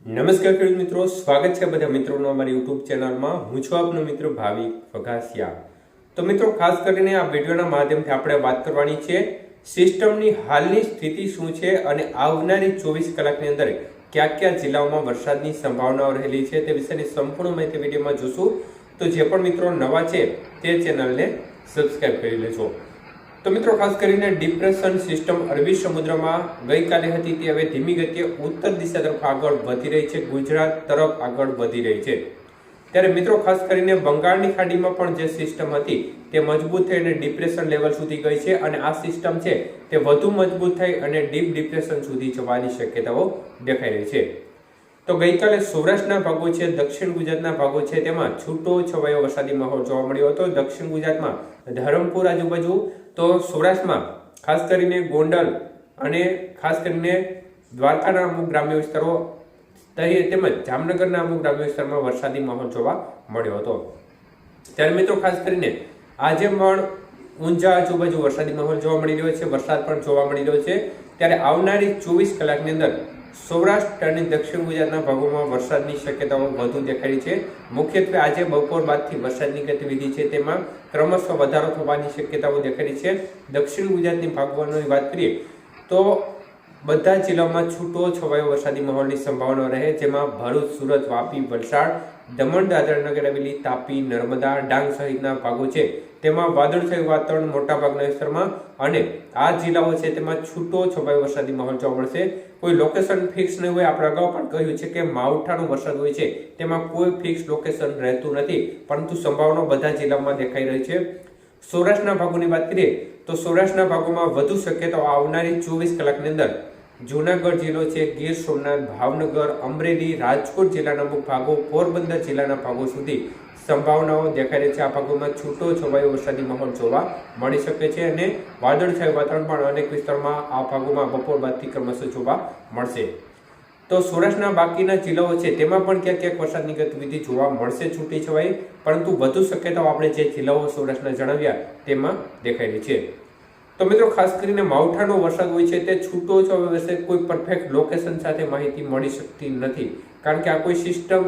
નમસ્કાર ખેડૂત મિત્રો, સ્વાગત છે બધા મિત્રોનો અમારી યુટ્યુબ ચેનલમાં। હું છું આપનો મિત્ર ભાવિક વઘાસિયા। તો મિત્રો, ખાસ કરીને આ વિડીયોના માધ્યમથી આપણે વાત કરવાની છે સિસ્ટમની હાલની સ્થિતિ શું છે અને આવનારી 24 કલાકની અંદર કયા કયા જિલ્લાઓમાં વરસાદની સંભાવનાઓ રહેલી છે તે વિશેની સંપૂર્ણ માહિતી વિડીયોમાં જોશું। તો જે પણ મિત્રો નવા છે તે ચેનલને સબસ્ક્રાઇબ કરી લેજો। તો મિત્રો, ખાસ કરીને ડિપ્રેશન સિસ્ટમ અરબી સમુદ્રમાં ગઈકાલે હતી તે હવે ધીમી ગતિએ ઉત્તર દિશા તરફ આગળ વધી રહી છે, ગુજરાત તરફ આગળ વધી રહી છે। ત્યારે મિત્રો, ખાસ કરીને બંગાળની ખાડીમાં પણ જે સિસ્ટમ હતી તે મજબૂત થઈ અને ડિપ્રેશન લેવલ સુધી ગઈ છે અને આ સિસ્ટમ છે તે વધુ મજબૂત થઈ અને ડીપ ડિપ્રેશન સુધી જવાની શક્યતાઓ દેખાઈ રહી છે। તો ગઈકાલે સૌરાષ્ટ્રના ભાગો છે, દક્ષિણ ગુજરાતના ભાગો છે, તેમાં છૂટો છવાયો વરસાદી માહોલ જોવા મળ્યો હતો। દક્ષિણ ગુજરાતમાં ધરમપુર આજુબાજુ, તો સૌરાષ્ટ્રમાં ખાસ કરીને ગોંડલ અને ખાસ કરીને દ્વારકાના અમુક ગ્રામ્ય વિસ્તારો તેમજ જામનગરના અમુક ગ્રામ્ય વિસ્તારમાં વરસાદી માહોલ જોવા મળ્યો હતો। ત્યારે મિત્રો, ખાસ કરીને આજે પણ ઊંઝા આજુબાજુ વરસાદી માહોલ જોવા મળી રહ્યો છે, વરસાદ પણ જોવા મળી રહ્યો છે। ત્યારે આવનારી 24 કલાકની અંદર સૌરાષ્ટ્ર અને દક્ષિણ ગુજરાતના ભાગોમાં વરસાદની શક્યતાઓ વધુ દેખાઈ છે। મુખ્યત્વે આજે બપોર બાદથી વરસાદની ગતિવિધિ છે તેમાં ક્રમશઃ વધારો થવાની શક્યતાઓ દેખાઈ છે। દક્ષિણ ગુજરાતની ભાગોની વાત કરીએ તો બધા જિલ્લાઓમાં છૂટો છવાયો વરસાદી માહોલની સંભાવના રહે, જેમાં ભરૂચ, સુરત, વાપી, વલસાડ, દમણ, દાદરા નગર હવેલી, તાપી, નર્મદા, ડાંગ સહિતના ભાગો છે તેમાં વાદળછાયું વાતાવરણ મોટાભાગના વિસ્તારમાં અને આ જિલ્લાઓ છે તેમાં છૂટો છવાયો વરસાદી માહોલ જોવા મળશે। કોઈ લોકેશન ફિક્સ નહીં હોય। આપણે અગાઉ પણ કહ્યું છે કે માવઠાનો વરસાદ હોય છે તેમાં કોઈ ફિક્સ લોકેશન રહેતું નથી, પરંતુ સંભાવના બધા જિલ્લામાં દેખાઈ રહી છે। સૌરાષ્ટ્રના ભાગોની વાત કરીએ તો સૌરાષ્ટ્રના ભાગોમાં વધુ શક્યતાઓ આવનારી 24 કલાકની અંદર જૂનાગઢ જિલ્લો છે, ગીર સોમનાથ, ભાવનગર, અમરેલી, રાજકોટ જિલ્લાના અમુક ભાગો, પોરબંદર જિલ્લાના ભાગો સુધી સંભાવનાઓ દેખાઈ રહી છે। આ ભાગોમાં છૂટો છવાયો વરસાદી માહોલ જોવા મળી શકે છે અને વાદળછાયું વાતાવરણ પણ અનેક વિસ્તારમાં આ ભાગોમાં બપોર બાદથી ક્રમશઃ જોવા મળશે। તો સૌરાષ્ટ્રના બાકીના જિલ્લાઓ છે તેમાં પણ ક્યાંક ક્યાંક વરસાદની ગતિવિધિ જોવા મળશે છૂટી છવાઈ, પરંતુ વધુ શક્યતાઓ આપણે જે જિલ્લાઓ સૌરાષ્ટ્રના જણાવ્યા તેમાં દેખાઈ રહી છે। તો મિત્રો, ખાસ કરીને માવઠાનો વરસાદ હોય છે તે છૂટો છવાયો વરસે કોઈ પરફેક્ટ લોકેશન સાથે માહિતી મળી શકતી નથી, કારણ કે આ કોઈ સિસ્ટમ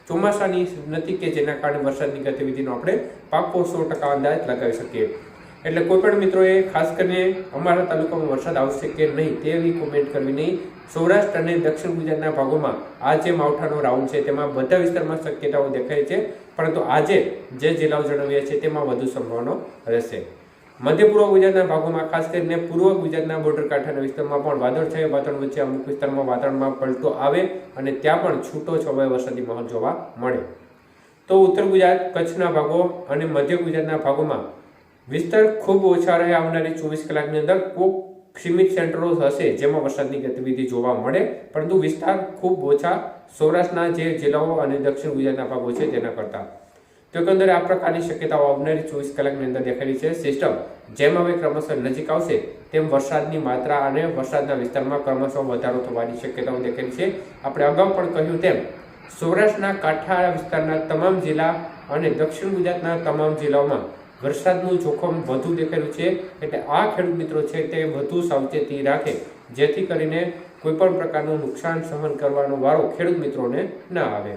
ચોમાસાની નથી કે જેના કારણે વરસાદની ગતિવિધિનો આપણે પાક્કો 100% અંદાજ લગાવી શકીએ। એટલે કોઈ પણ મિત્રોએ ખાસ કરીને અમારા તાલુકામાં વરસાદ આવશે કે નહીં તેવી કોમેન્ટ કરવી નહીં। સૌરાષ્ટ્ર અને દક્ષિણ ગુજરાતના ભાગોમાં આ જે માવઠાનો રાઉન્ડ છે તેમાં બધા વિસ્તારમાં શક્યતાઓ દેખાય છે, પરંતુ આજે જે જિલ્લાઓ જણાવ્યા છે તેમાં વધુ સંભાવના રહેશે। મધ્ય પૂર્વ ગુજરાતના ભાગોમાં ખાસ કરીને પૂર્વ ગુજરાતના બોર્ડર કાંઠાના વિસ્તારમાં પણ વાદળછાયા વાતાવરણ વચ્ચે અમુક વિસ્તારમાં વાતાવરણમાં પલટો આવે અને ત્યાં પણ છૂટો છવાયો વરસાદી માહોલ જોવા મળે। તો ઉત્તર ગુજરાત, કચ્છના ભાગો અને મધ્ય ગુજરાતના ભાગોમાં વિસ્તાર ખૂબ ઓછા રહે। આવનારી 24 કલાકની અંદર કોઈક સીમિત સેન્ટરો હશે જેમાં વરસાદની ગતિવિધિ જોવા મળે, પરંતુ વિસ્તાર ખૂબ ઓછા સૌરાષ્ટ્રના જે જિલ્લાઓ અને દક્ષિણ ગુજરાતના ભાગો છે તેના કરતા। તો એકંદરે આ પ્રકારની શક્યતાઓ આવનારી 24 કલાકની અંદર દેખાયેલી છે। સિસ્ટમ જેમ હવે ક્રમશઃ નજીક આવશે તેમ વરસાદની માત્રા અને વરસાદના વિસ્તારમાં ક્રમશઃ વધારો થવાની શક્યતાઓ દેખાયેલી છે। આપણે અગાઉ પણ કહ્યું તેમ સૌરાષ્ટ્રના કાંઠા વિસ્તારના તમામ જિલ્લા અને દક્ષિણ ગુજરાતના તમામ જિલ્લાઓમાં વરસાદનું જોખમ વધુ દેખાયેલું છે, એટલે આ ખેડૂત મિત્રો છે તે વધુ સાવચેતી રાખે, જેથી કરીને કોઈ પણ પ્રકારનું નુકસાન સહન કરવાનો વારો ખેડૂત મિત્રોને ન આવે।